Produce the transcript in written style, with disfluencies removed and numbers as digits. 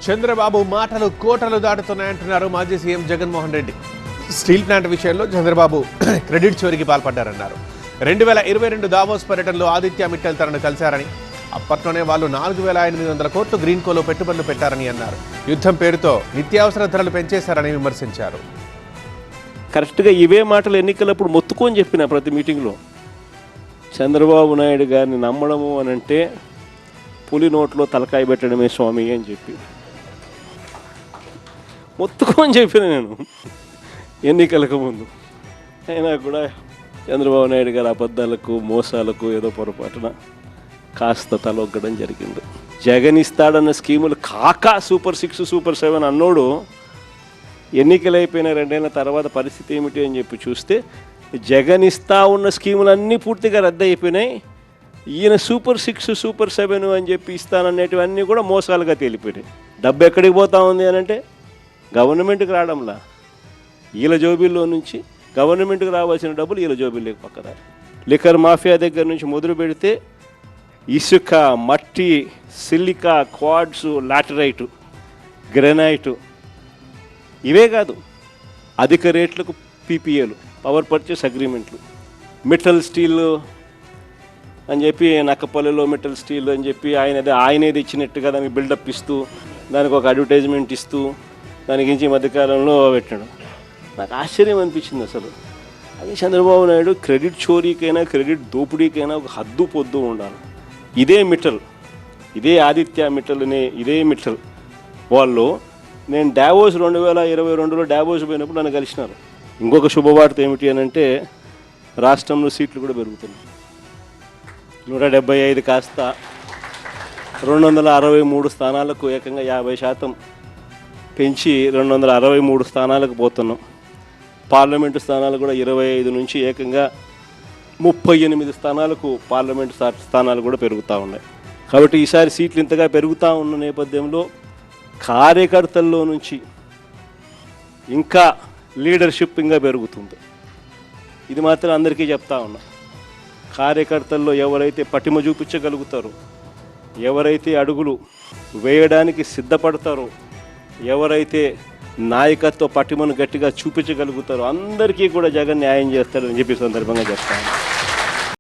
చంద్రబాబు మాటలు కోటలు దాటుతున్నాయంటున్నారు మాజీ CM Jaganmohan Reddy. Steel plant విషయంలో చంద్రబాబు క్రెడిట్ చోరీకి పాల్పడ్డారన్నారు. 2022 దావోస్ పర్యటనలో ఆదిత్య మిట్టల్ తనను కలిశారని, అప్పట్లోనే వాళ్ళు 4,800 కోట్లు గ్రీన్ కోలో పెట్టుబడులు పెట్టారని అన్నారు. యుద్ధం పేరుతో నిత్యావసర ధరలు పెంచేశారని విమర్శించారు. కరెక్ట్గా ఇవే మాటలు ఎన్నికలప్పుడు మొత్తుకొని చెప్పిన ప్రతి మీటింగ్లో. చంద్రబాబు నాయుడు గారిని నమ్మడము అని అంటే పులి నోట్లో తలకాయ పెట్టడమే స్వామి అని చెప్పి మొత్తుకొని చెప్పిన నేను ఎన్నికలకు ముందు. అయినా కూడా చంద్రబాబు నాయుడు గారి అబద్ధాలకు మోసాలకు ఏదో పొరపాటున కాస్త తలొగ్గడం జరిగింది. జగన్ ఇస్తాడన్న స్కీములు కాక సూపర్ 6 సూపర్ 7 అన్నోడు ఎన్నికలు అయిపోయిన 2 ఏళ్ళ తర్వాత పరిస్థితి ఏమిటి అని చెప్పి చూస్తే జగన్ ఇస్తా ఉన్న స్కీములన్నీ పూర్తిగా రద్దు అయిపోయినాయి. ఈయన సూపర్ 6 సూపర్ 7 అని చెప్పి ఇస్తాననేటివన్నీ కూడా మోసాలుగా తేలిపోయినాయి. డబ్బు ఎక్కడికి పోతా ఉంది అని అంటే గవర్నమెంట్కి రావడంలా, వీళ్ళ జోబీల్లో నుంచి గవర్నమెంట్కి రావాల్సిన డబ్బులు వీళ్ళ జోబీల్లోకి పక్కదారు. లిక్కర్ మాఫియా దగ్గర నుంచి మొదలు పెడితే ఇసుక, మట్టి, సిలికా, క్వాడ్స్, లాటరైటు, గ్రెనైటు, ఇవే కాదు అధిక రేట్లకు పీపీఏలు, పవర్ పర్చేస్ అగ్రిమెంట్లు, మెటల్ స్టీల్ అని చెప్పి నక్కపల్లిలో మెటల్ స్టీల్ అని చెప్పి ఆయనేది ఇచ్చినట్టుగా దానికి బిల్డప్ ఇస్తూ దానికి ఒక అడ్వర్టైజ్మెంట్ ఇస్తూ దానికి ఈ మధ్యకాలంలో పెట్టాడు. నాకు ఆశ్చర్యం అనిపించింది అసలు. అదే చంద్రబాబు నాయుడు క్రెడిట్ చోరీకైనా క్రెడిట్ దోపిడీకైనా ఒక హద్దు పొద్దు ఉండాలి. ఇదే మిట్టల్, ఇదే ఆదిత్య మిట్టల్ అనే ఇదే మిట్టల్ వాళ్ళు నేను డావోస్ 2022లో డావోస్ పోయినప్పుడు నన్ను కలిసినారు. ఇంకొక శుభవార్త ఏమిటి అని అంటే రాష్ట్రంలో సీట్లు కూడా పెరుగుతున్నాయి. 175 కాస్త 263 స్థానాలకు ఏకంగా 50% పెంచి 263 స్థానాలకు పోతున్నాం. పార్లమెంటు స్థానాలు కూడా 25 నుంచి ఏకంగా 38 స్థానాలకు పార్లమెంటు స్థానాలు కూడా పెరుగుతూ ఉన్నాయి. కాబట్టి ఈసారి సీట్లు ఇంతగా పెరుగుతూ ఉన్న నేపథ్యంలో కార్యకర్తల్లో నుంచి ఇంకా లీడర్షిప్ ఇంకా పెరుగుతుంది. ఇది మాత్రం అందరికీ చెప్తా ఉన్నా. కార్యకర్తల్లో ఎవరైతే పటిమ చూపించగలుగుతారో, ఎవరైతే అడుగులు వేయడానికి సిద్ధపడతారో, ఎవరైతే నాయకత్వ పటిమను గట్టిగా చూపించగలుగుతారో అందరికీ కూడా జగన్ న్యాయం చేస్తారని చెప్పి సందర్భంగా చెప్తాను.